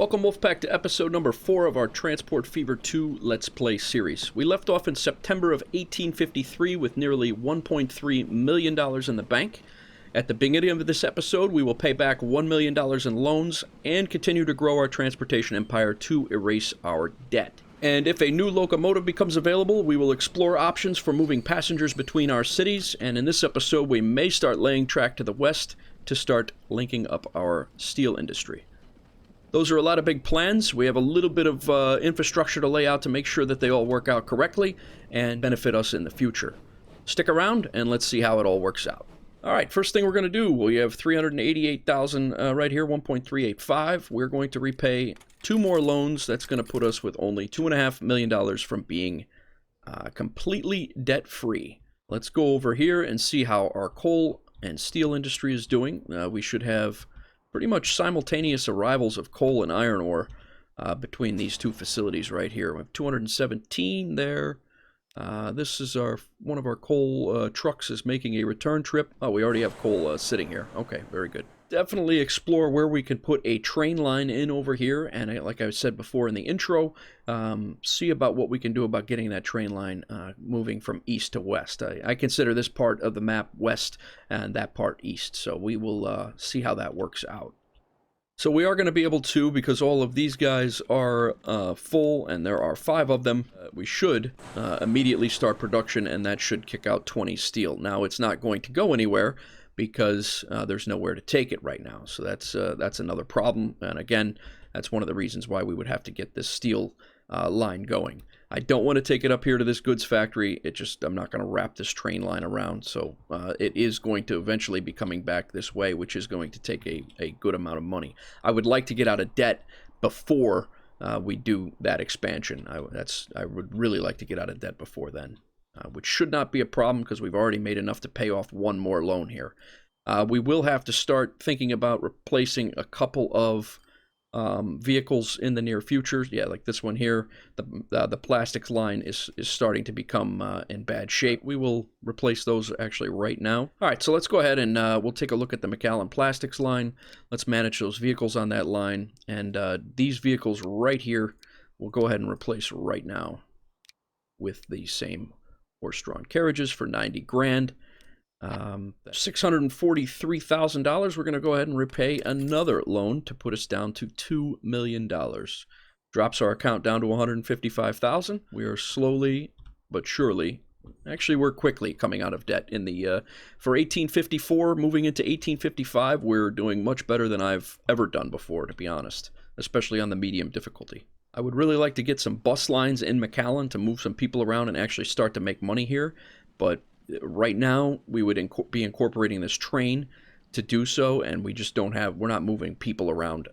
Welcome Wolfpack to episode number 4 of our Transport Fever 2 Let's Play series. We left off in September of 1853 with nearly $1.3 million in the bank. At the beginning of this episode, we will pay back $1 million in loans and continue to grow our transportation empire to erase our debt. And if a new locomotive becomes available, we will explore options for moving passengers between our cities, and in this episode we may start laying track to the west to start linking up our steel industry. Those are a lot of big plans. We have a little bit of infrastructure to lay out to make sure that they all work out correctly and benefit us in the future. Stick around and let's see how it all works out. All right, first thing we're going to do, we have $388,000 right here, 1.385. We're going to repay 2 more loans. That's going to put us with only $2.5 million from being completely debt-free. Let's go over here and see how our coal and steel industry is doing. We should have pretty much simultaneous arrivals of coal and iron ore between these two facilities right here. We have 217 there. This is one of our coal trucks is making a return trip. Oh, we already have coal sitting here. Okay, very good. Definitely explore where we can put a train line in over here, and like I said before in the intro, see about what we can do about getting that train line moving from east to west. I consider this part of the map west and that part east, so we will see how that works out. So we are going to be able to, because all of these guys are full, and there are 5 of them, we should immediately start production, and that should kick out 20 steel. Now, it's not going to go anywhere, because there's nowhere to take it right now. So that's another problem. And again, that's one of the reasons why we would have to get this steel line going. I don't want to take it up here to this goods factory. I'm not going to wrap this train line around. So it is going to eventually be coming back this way, which is going to take a good amount of money. I would like to get out of debt before we do that expansion. I would really like to get out of debt before then. Which should not be a problem because we've already made enough to pay off 1 more loan here. We will have to start thinking about replacing a couple of vehicles in the near future. Yeah, like this one here. The plastics line is starting to become in bad shape. We will replace those actually right now. All right, so let's go ahead and we'll take a look at the McAllen plastics line. Let's manage those vehicles on that line. And these vehicles right here, we'll go ahead and replace right now with the same horse-drawn carriages for 90 grand. $643,000. We're going to go ahead and repay another loan to put us down to $2 million. Drops our account down to $155,000. We are slowly but surely, actually we're quickly coming out of debt. For 1854, moving into 1855, we're doing much better than I've ever done before, to be honest, especially on the medium difficulty. I would really like to get some bus lines in McAllen to move some people around and actually start to make money here. But right now, we would be incorporating this train to do so, and we just we're not moving people around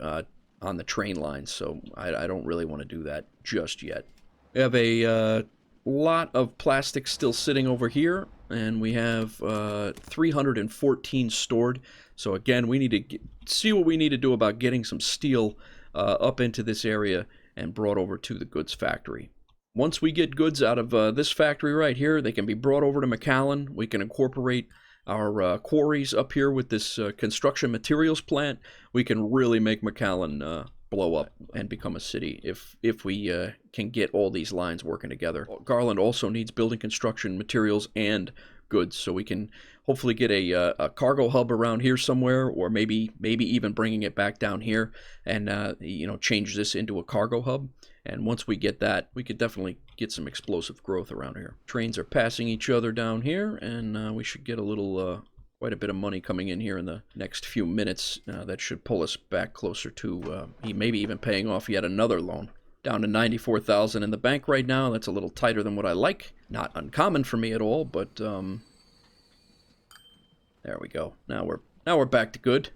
on the train lines, so I don't really want to do that just yet. We have a lot of plastic still sitting over here, and we have 314 stored. So again, we need to see what we need to do about getting some steel up into this area and brought over to the goods factory. Once we get goods out of this factory right here, they can be brought over to McAllen. We can incorporate our quarries up here with this construction materials plant. We can really make McAllen blow up and become a city if we can get all these lines working together. Garland also needs building construction materials and goods, so we can hopefully get a cargo hub around here somewhere, or maybe even bringing it back down here and change this into a cargo hub. And once we get that, we could definitely get some explosive growth around here. Trains are passing each other down here, and we should get quite a bit of money coming in here in the next few minutes. That should pull us back closer to maybe even paying off yet another loan. Down to $94,000 in the bank right now. That's a little tighter than what I like. Not uncommon for me at all, but there we go. Now we're back to good.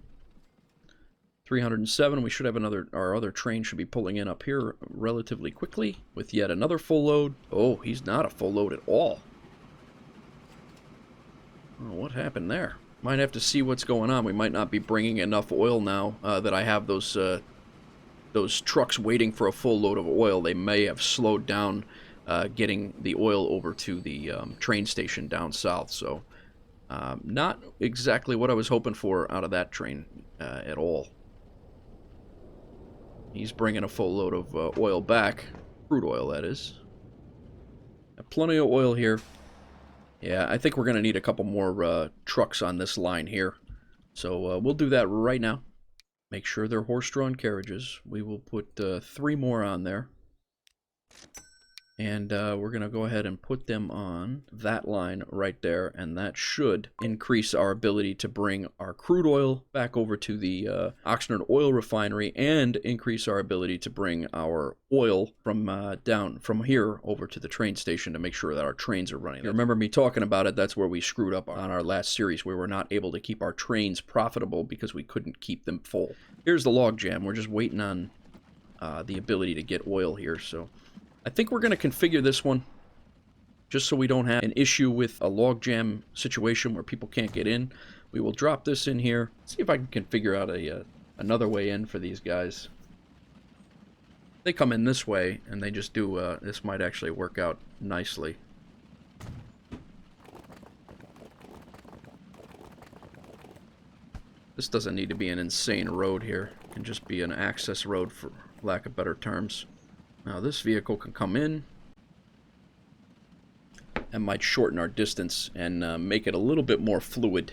307. We should have our other train should be pulling in up here relatively quickly with yet another full load. Oh, he's not a full load at all. Oh, what happened there? Might have to see what's going on. We might not be bringing enough oil now that I have those trucks waiting for a full load of oil. They may have slowed down getting the oil over to the train station down south. So not exactly what I was hoping for out of that train at all. He's bringing a full load of oil back. Crude oil, that is. Got plenty of oil here. Yeah, I think we're going to need a couple more trucks on this line here. So we'll do that right now. Make sure they're horse-drawn carriages. We will put 3 more on there. And we're going to go ahead and put them on that line right there, and that should increase our ability to bring our crude oil back over to the Oxnard oil refinery and increase our ability to bring our oil from down from here over to the train station to make sure that our trains are running. You remember me talking about it? That's where we screwed up on our last series. We were not able to keep our trains profitable because we couldn't keep them full. Here's the log jam. We're just waiting on the ability to get oil here, so I think we're going to configure this one just so we don't have an issue with a logjam situation where people can't get in. We will drop this in here. See if I can configure out another way in for these guys. They come in this way and they just do, this might actually work out nicely. This doesn't need to be an insane road here. It can just be an access road for lack of better terms. Now this vehicle can come in and might shorten our distance and make it a little bit more fluid.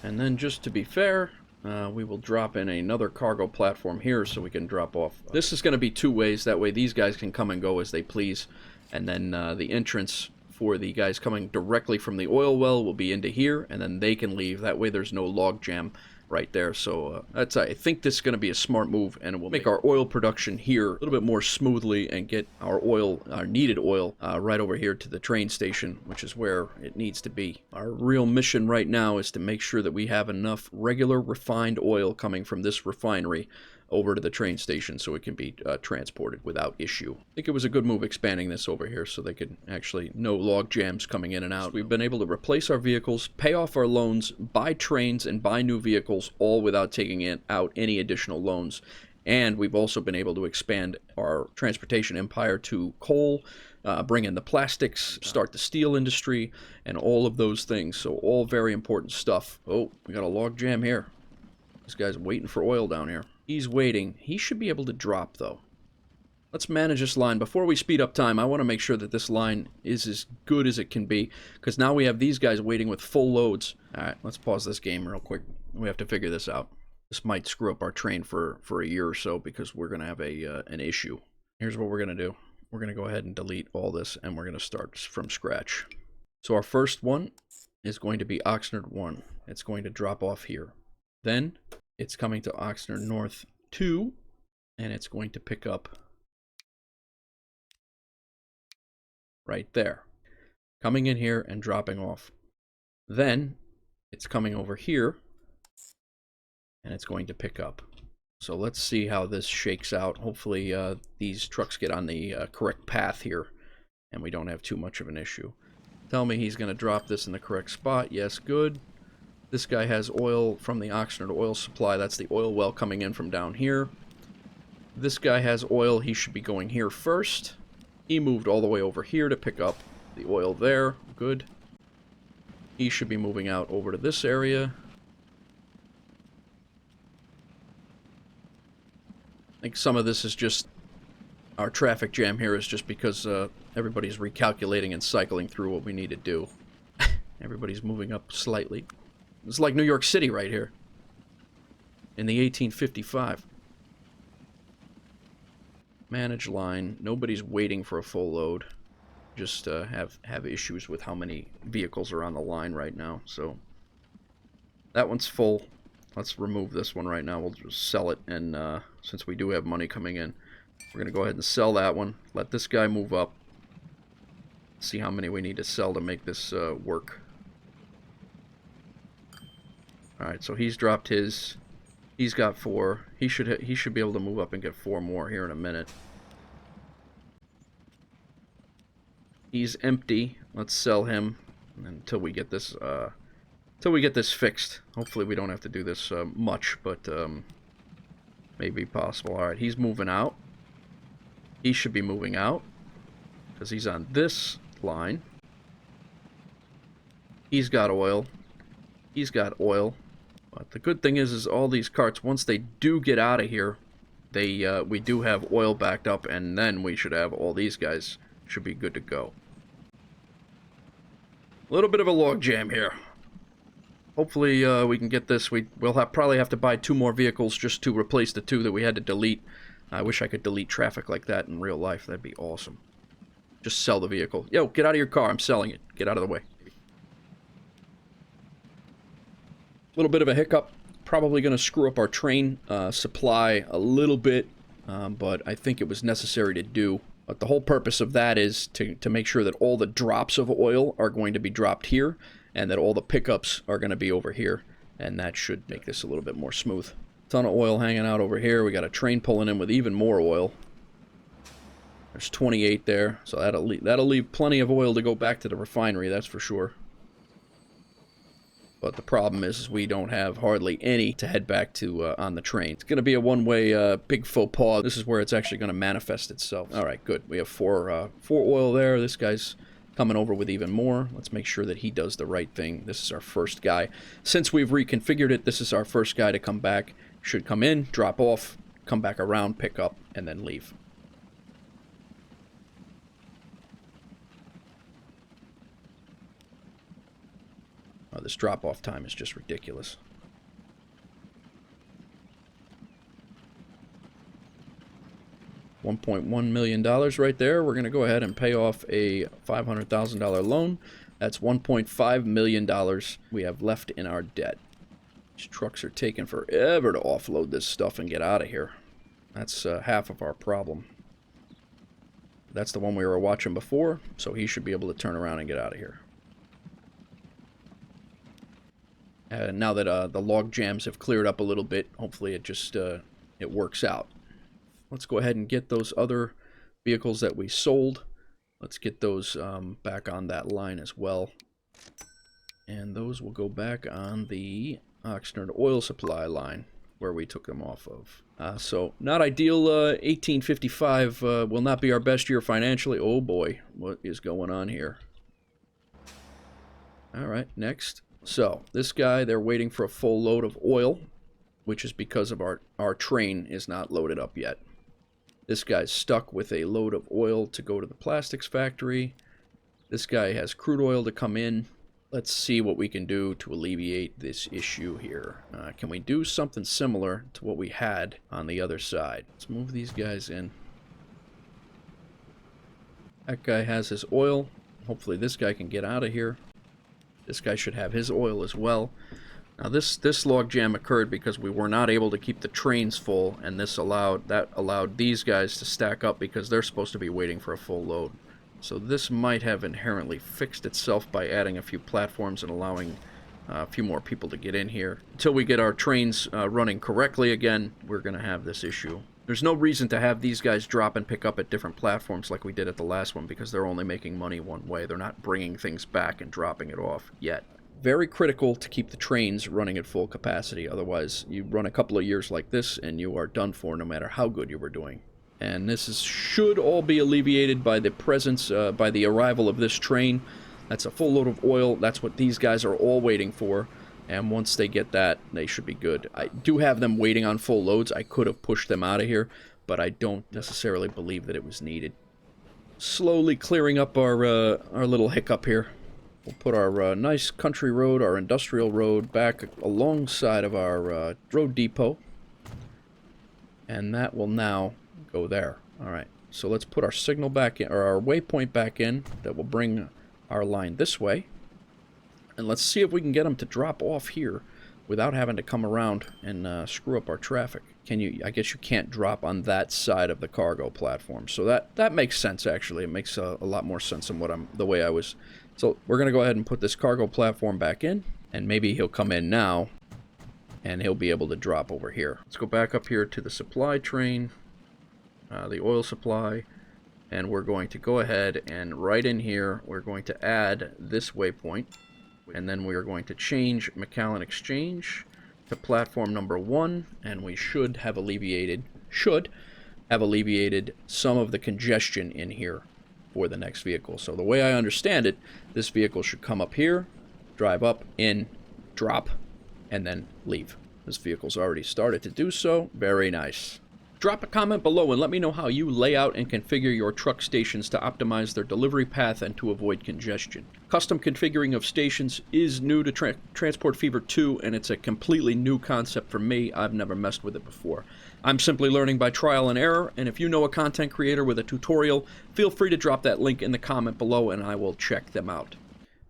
And then just to be fair, we will drop in another cargo platform here so we can drop off. This is going to be 2 ways. That way these guys can come and go as they please. And then the entrance for the guys coming directly from the oil well will be into here, and then they can leave. That way there's no log jam right there. So that's, I think this is going to be a smart move, and it will make our oil production here a little bit more smoothly and get our oil, our needed oil, right over here to the train station, which is where it needs to be. Our real mission right now is to make sure that we have enough regular refined oil coming from this refinery over to the train station so it can be transported without issue. I think it was a good move expanding this over here so they could actually, no log jams coming in and out. We've been able to replace our vehicles, pay off our loans, buy trains, and buy new vehicles, all without taking out any additional loans. And we've also been able to expand our transportation empire to coal, bring in the plastics, start the steel industry, and all of those things. So all very important stuff. Oh, we got a log jam here. This guy's waiting for oil down here. He's waiting. He should be able to drop, though. Let's manage this line. Before we speed up time, I want to make sure that this line is as good as it can be, because now we have these guys waiting with full loads. All right, let's pause this game real quick. We have to figure this out. This might screw up our train for a year or so, because we're going to have an issue. Here's what we're going to do. We're going to go ahead and delete all this, and we're going to start from scratch. So our first one is going to be Oxnard 1. It's going to drop off here. Then it's coming to Oxnard North 2, and it's going to pick up right there. Coming in here and dropping off. Then it's coming over here, and it's going to pick up. So let's see how this shakes out. Hopefully these trucks get on the correct path here, and we don't have too much of an issue. Tell me he's going to drop this in the correct spot. Yes, good. This guy has oil from the Oxnard oil supply. That's the oil well coming in from down here. This guy has oil. He should be going here first. He moved all the way over here to pick up the oil there. Good. He should be moving out over to this area. I think some of this is just our traffic jam here is just because everybody's recalculating and cycling through what we need to do. Everybody's moving up slightly. It's like New York City right here in the 1855. Manage line. Nobody's waiting for a full load. Just have issues with how many vehicles are on the line right now. So that one's full. Let's remove this one right now. We'll just sell it, and since we do have money coming in, we're going to go ahead and sell that one. Let this guy move up. See how many we need to sell to make this work. Alright, so he's dropped his. He's got 4. He should be able to move up and get 4 more here in a minute. He's empty. Let's sell him until we get this fixed. Hopefully we don't have to do this much, but may be possible. Alright, he's moving out. He should be moving out because he's on this line. He's got oil. He's got oil. But the good thing is all these carts, once they do get out of here, we do have oil backed up, and then we should have all these guys should be good to go. A little bit of a log jam here. Hopefully we can get this. We'll probably have to buy 2 more vehicles just to replace the 2 that we had to delete. I wish I could delete traffic like that in real life. That'd be awesome. Just sell the vehicle. Yo, get out of your car. I'm selling it. Get out of the way. A little bit of a hiccup. Probably going to screw up our train supply a little bit, but I think it was necessary to do. But the whole purpose of that is to make sure that all the drops of oil are going to be dropped here, and that all the pickups are going to be over here, and that should make this a little bit more smooth. Ton of oil hanging out over here. We got a train pulling in with even more oil. There's 28 there, so that'll leave plenty of oil to go back to the refinery, that's for sure. But the problem is we don't have hardly any to head back to on the train. It's going to be a one-way big faux pas. This is where it's actually going to manifest itself. All right, good. We have four oil there. This guy's coming over with even more. Let's make sure that he does the right thing. This is our first guy. Since we've reconfigured it, this is our first guy to come back. Should come in, drop off, come back around, pick up, and then leave. Oh, this drop-off time is just ridiculous. $1.1 million right there. We're going to go ahead and pay off a $500,000 loan. That's $1.5 million we have left in our debt. These trucks are taking forever to offload this stuff and get out of here. That's half of our problem. That's the one we were watching before, so he should be able to turn around and get out of here. Now that the log jams have cleared up a little bit, hopefully it just it works out. Let's go ahead and get those other vehicles that we sold. Let's get those back on that line as well. And those will go back on the Oxnard oil supply line where we took them off of. So not ideal. 1855 will not be our best year financially. Oh boy, what is going on here? All right, next. So, this guy, they're waiting for a full load of oil, which is because of our train is not loaded up yet. This guy's stuck with a load of oil to go to the plastics factory. This guy has crude oil to come in. Let's see what we can do to alleviate this issue here. Can we do something similar to what we had on the other side? Let's move these guys in. That guy has his oil. Hopefully this guy can get out of here. This guy should have his oil as well. Now this logjam occurred because we were not able to keep the trains full, and that allowed these guys to stack up because they're supposed to be waiting for a full load. So this might have inherently fixed itself by adding a few platforms and allowing a few more people to get in here. Until we get our trains running correctly again, we're going to have this issue. There's no reason to have these guys drop and pick up at different platforms like we did at the last one because they're only making money one way. They're not bringing things back and dropping it off yet. Very critical to keep the trains running at full capacity. Otherwise, you run a couple of years like this and you are done for no matter how good you were doing. And this should all be alleviated by the presence, by the arrival of this train. That's a full load of oil. That's what these guys are all waiting for. And once they get that, they should be good. I do have them waiting on full loads. I could have pushed them out of here, but I don't necessarily believe that it was needed. Slowly clearing up our little hiccup here. We'll put our nice country road, our industrial road, back alongside of our road depot. And that will now go there. All right, so let's put our signal back in, or our waypoint back in. That will bring our line this way. And let's see if we can get them to drop off here without having to come around and screw up our traffic. Can you? I guess you can't drop on that side of the cargo platform. So that makes sense, actually. It makes a lot more sense than the way I was. So we're going to go ahead and put this cargo platform back in, and maybe he'll come in now, and he'll be able to drop over here. Let's go back up here to the supply train, the oil supply, and we're going to go ahead and right in here, we're going to add this waypoint. And then we are going to change McAllen Exchange to platform number 1, and we should have alleviated some of the congestion in here for the next vehicle. So the way I understand it, this vehicle should come up here, drive up, in, drop, and then leave. This vehicle's already started to do so. Very nice. Drop a comment below and let me know how you lay out and configure your truck stations to optimize their delivery path and to avoid congestion. Custom configuring of stations is new to Transport Fever 2, and it's a completely new concept for me. I've never messed with it before. I'm simply learning by trial and error, and if you know a content creator with a tutorial, feel free to drop that link in the comment below and I will check them out.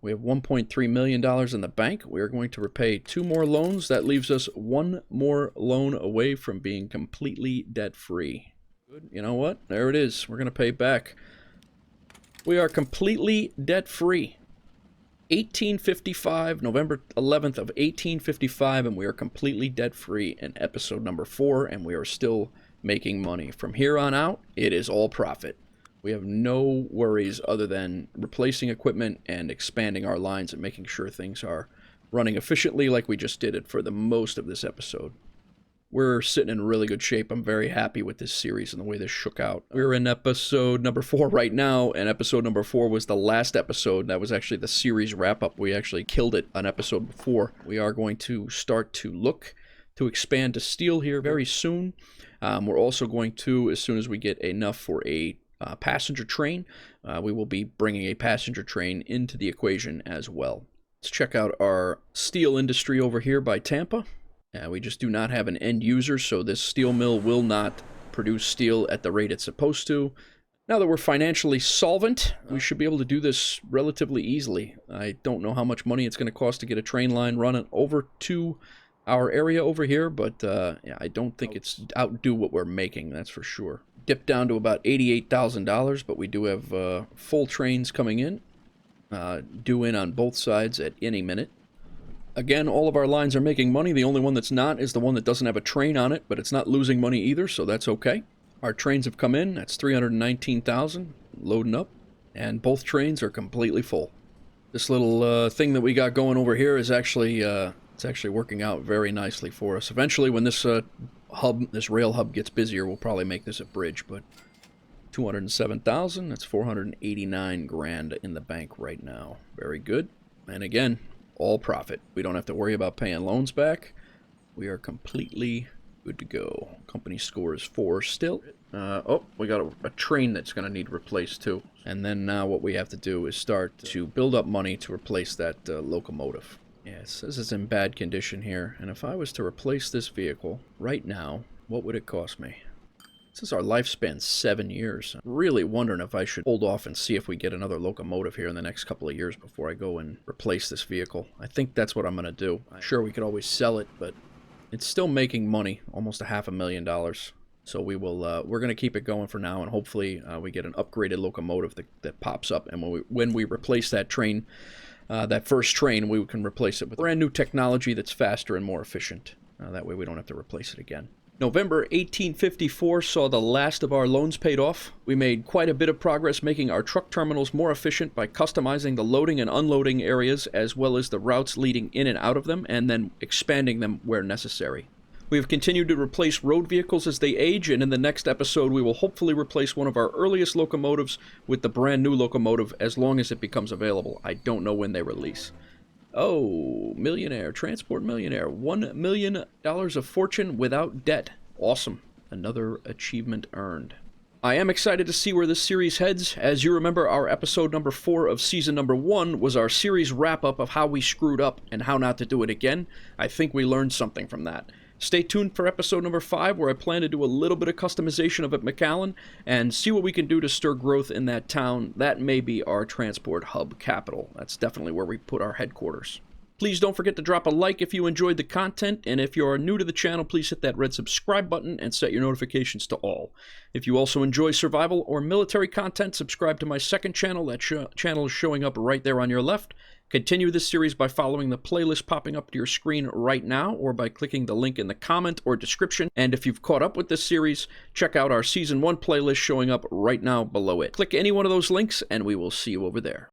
We have $1.3 million in the bank. We are going to repay 2 more loans. That leaves us 1 more loan away from being completely debt-free. Good. You know what? There it is. We're going to pay back. We are completely debt-free. 1855, November 11th of 1855, and we are completely debt-free in episode number 4, and we are still making money. From here on out, it is all profit. We have no worries other than replacing equipment and expanding our lines and making sure things are running efficiently like we just did it for the most of this episode. We're sitting in really good shape. I'm very happy with this series and the way this shook out. We're in episode number 4 right now, and episode number 4 was the last episode. That was actually the series wrap-up. We actually killed it on episode before. We are going to start to look to expand to steel here very soon. We're also going to, as soon as we get enough for a passenger train, we will be bringing a passenger train into the equation as well. Let's check out our steel industry over here by Tampa. We just do not have an end user, so this steel mill will not produce steel at the rate it's supposed to. Now that we're financially solvent, we should be able to do this relatively easily. I don't know how much money it's going to cost to get a train line running over to our area over here, but yeah, I don't think it's outdo what we're making, that's for sure. Dipped down to about $88,000, but we do have full trains coming in, due in on both sides at any minute. Again, all of our lines are making money. The only one that's not is the one that doesn't have a train on it, but it's not losing money either, so that's okay. Our trains have come in. That's $319,000, loading up, and both trains are completely full. This little thing that we got going over here is actually it's actually working out very nicely for us. Eventually, when this this rail hub gets busier, we'll probably make this a bridge, but $207,000, that's $489 grand in the bank right now. Very good. And again, all profit. We don't have to worry about paying loans back. We are completely good to go. Company score is 4 still. Oh, we got a train that's going to need replaced too. And then now what we have to do is start to build up money to replace that locomotive. Yeah, it says it's in bad condition here, and if I was to replace this vehicle right now, what would it cost me? It says our lifespan's 7 years. I'm really wondering if I should hold off and see if we get another locomotive here in the next couple of years before I go and replace this vehicle. I think that's what I'm going to do. I'm sure we could always sell it, but it's still making money, almost $500,000. So we will, we're going to keep it going for now, and hopefully we get an upgraded locomotive that pops up, and when we replace that train, that first train, we can replace it with brand new technology that's faster and more efficient. That way we don't have to replace it again. November 1854 saw the last of our loans paid off. We made quite a bit of progress making our truck terminals more efficient by customizing the loading and unloading areas as well as the routes leading in and out of them, and then expanding them where necessary. We have continued to replace road vehicles as they age, and in the next episode we will hopefully replace one of our earliest locomotives with the brand new locomotive as long as it becomes available. I don't know when they release. Oh, millionaire, transport millionaire, $1 million of fortune without debt. Awesome. Another achievement earned. I am excited to see where this series heads. As you remember, our episode number 4 of season number 1 was our series wrap-up of how we screwed up and how not to do it again. I think we learned something from that. Stay tuned for episode number 5, where I plan to do a little bit of customization of it McAllen and see what we can do to stir growth in that town. That may be our transport hub capital. That's definitely where we put our headquarters. Please don't forget to drop a like if you enjoyed the content, and if you're new to the channel, please hit that red subscribe button and set your notifications to all. If you also enjoy survival or military content, subscribe to my second channel. That channel is showing up right there on your left. Continue this series by following the playlist popping up to your screen right now, or by clicking the link in the comment or description. And if you've caught up with this series, check out our Season 1 playlist showing up right now below it. Click any one of those links, and we will see you over there.